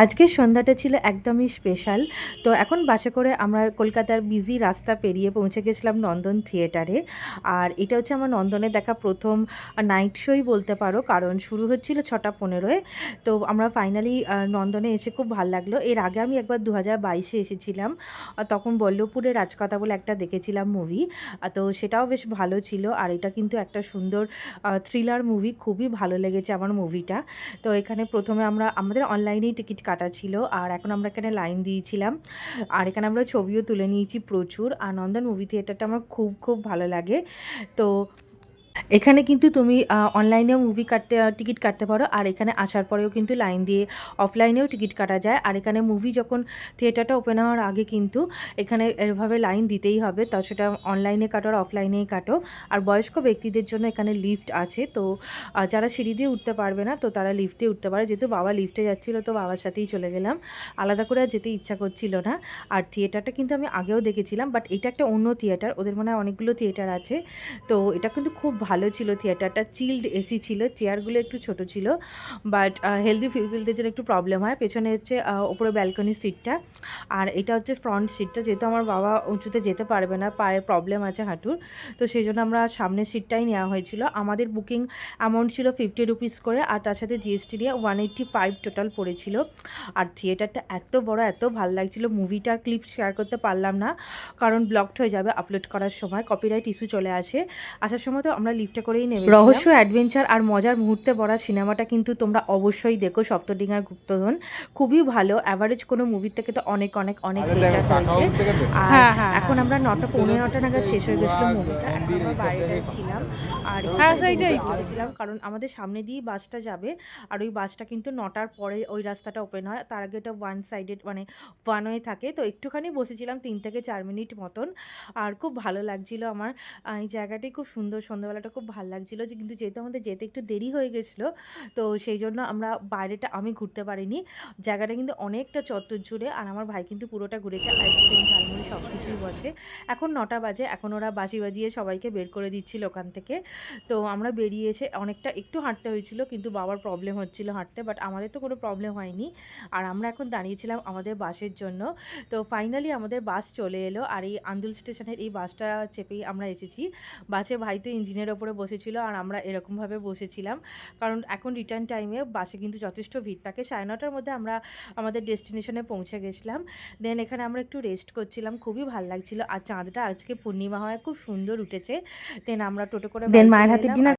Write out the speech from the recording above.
আজকের সন্ধ্যাটা ছিল একদমই স্পেশাল। তো এখন বাসে করে আমরা কলকাতার বিজি রাস্তা পেরিয়ে পৌঁছে গেছিলাম নন্দন থিয়েটারে। আর এটা হচ্ছে আমার নন্দনে দেখা প্রথম নাইট শোই বলতে পারো, কারণ শুরু হচ্ছিল 6:15-এ। তো আমরা ফাইনালি নন্দনে এসে খুব ভাল লাগলো। এর আগে আমি একবার 2022-এ এসেছিলাম। তখন বল্লভপুরের রাজকথা বলে একটা দেখেছিলাম মুভি। তো সেটাও বেশ ভালো ছিল। আর এটা কিন্তু একটা সুন্দর থ্রিলার মুভি, খুবই ভালো লেগেছে আমার মুভিটা। তো এখানে প্রথমে আমাদের অনলাইনেই টিকিট কাটা ছিল, আর এখন আমরা এখানে লাইন দিয়েছিলাম। আর এখানে আমরা ছবিও তুলে নিয়েছি প্রচুর। আর নন্দন মুভি থিয়েটারটা আমার খুব খুব ভালো লাগে। তো এখানে কিন্তু তুমি অনলাইনেও টিকিট কাটতে পারো, আর এখানে আসার পরেও কিন্তু লাইন দিয়ে অফলাইনেও টিকিট কাটা যায়। আর এখানে মুভি যখন থিয়েটারটা ওপেন হওয়ার আগে কিন্তু এখানে এভাবে লাইন দিতেই হবে, তা সেটা অনলাইনে কাটো আর অফলাইনেই কাটো। আর বয়স্ক ব্যক্তিদের জন্য এখানে লিফট আছে, তো যারা সিঁড়ি দিয়ে উঠতে পারবে না তো তারা লিফটে উঠতে পারে। যেহেতু বাবা লিফটে যাচ্ছিলো তো বাবার সাথেই চলে গেলাম, আলাদা করে আর যেতে ইচ্ছা করছিল না। আর থিয়েটারটা কিন্তু আমি আগেও দেখেছিলাম, বাট এটা একটা অন্য থিয়েটার, ওদের মনে হয় অনেকগুলো থিয়েটার আছে। তো এটা কিন্তু খুব ভালো ছিল থিয়েটারটা, চিল্ড এসি ছিল, চেয়ারগুলো একটু ছোট ছিল, বাট হেলদি পিপলদের জন্য একটু প্রবলেম হয়। পেছনে হচ্ছে ওপরে ব্যালকনি সিটটা, আর এটা হচ্ছে ফ্রন্ট সিটটা। যেহেতু আমার বাবা উঁচুতে যেতে পারবে না, পায়ের প্রবলেম আছে হাঁটুর, তো সেই জন্য আমরা সামনের সিটটাই নেওয়া হয়েছিল। আমাদের বুকিং অ্যামাউন্ট ছিল 50 রুপিস করে, আর তার সাথে জিএসটি নিয়ে 185 টোটাল পড়েছিল। আর থিয়েটারটা এত বড়, এত ভালো লাগছিল। মুভিটার ক্লিপ শেয়ার করতে পারলাম না, কারণ ব্লকড হয়ে যাবে আপলোড করার সময়, কপিরাইট ইস্যু চলে আসে। আসার সময় তো আমরা লিফটে করেই নেমেছিলাম। রহস্য, অ্যাডভেঞ্চার আর মজার মুহূর্তে ভরা সিনেমাটা কিন্তু তোমরা অবশ্যই দেখো, সপ্তডিঙার গুপ্তধন। খুবই ভালো, অ্যাভারেজ কোনো মুভির থেকে তো অনেক অনেক অনেক বেটার হয়েছে। আর এখন আমরা 9টা পৌনে 9টা নাগাদ শেষ হয়ে গেছিলো মুভিটা, এখন আমরা বাইরে ছিলাম। আর ছিলাম কারণ আমাদের সামনে দিয়েই বাসটা যাবে, আর ওই বাসটা কিন্তু 9টার পরে ওই রাস্তাটা ওপেন হয়, তার আগে ওটা ওয়ান সাইডেড মানে ওয়ান ওয়ে থাকে। তো একটুখানি বসেছিলাম 3 থেকে 4 মিনিট মতন, আর খুব ভালো লাগছিল আমার। এই জায়গাটাই খুব সুন্দর, সন্ধ্যাবেলাটা খুব ভালো লাগছিলো। কিন্তু যেহেতু আমাদের যেতে একটু দেরি হয়ে গেছিলো, তো সেই জন্য আমরা বাইরেটা আমি ঘুরতে পারিনি। জায়গাটা কিন্তু অনেকটা চত্বর জুড়ে, আর আমার ভাই কিন্তু পুরোটা ঘুরেছে। আইসক্রিম, ঝালমুড়ি সব কিছুই বসে। এখন 9টা বাজে, এখন ওরা বাঁশি বাজিয়ে সবাইকে বের করে দিচ্ছিল ওখান থেকে। তো আমরা বেরিয়ে এসে অনেকটা একটু হাঁটতে হয়েছিল, কিন্তু বাবার প্রবলেম হচ্ছিল হাঁটতে, বাট আমাদের তো কোনো প্রবলেম হয়নি। আর আমরা এখন দাঁড়িয়েছিলাম আমাদের বাসের জন্য। তো ফাইনালি আমাদের বাস চলে এলো, আর এই আন্দুল স্টেশনের এই বাসটা চেপেই আমরা এসেছি। বাসে ভাই তো ইঞ্জিনের ওপরে বসেছিল, আর আমরা এরকমভাবে বসেছিলাম, কারণ এখন রিটার্ন টাইমে বাসে কিন্তু যথেষ্ট ভিড় থাকে। 9:30টার মধ্যে আমরা আমাদের ডেস্টিনেশনে পৌঁছে গেছিলাম। দেন এখানে আমরা একটু রেস্ট করছিলাম, খুবই ভালো লাগছিল। আর চাঁদটা আজকে পূর্ণিমা হয় খুব সুন্দর উঠেছে। দেন আমরা টোটো করে মায়ের হাতে ডিনার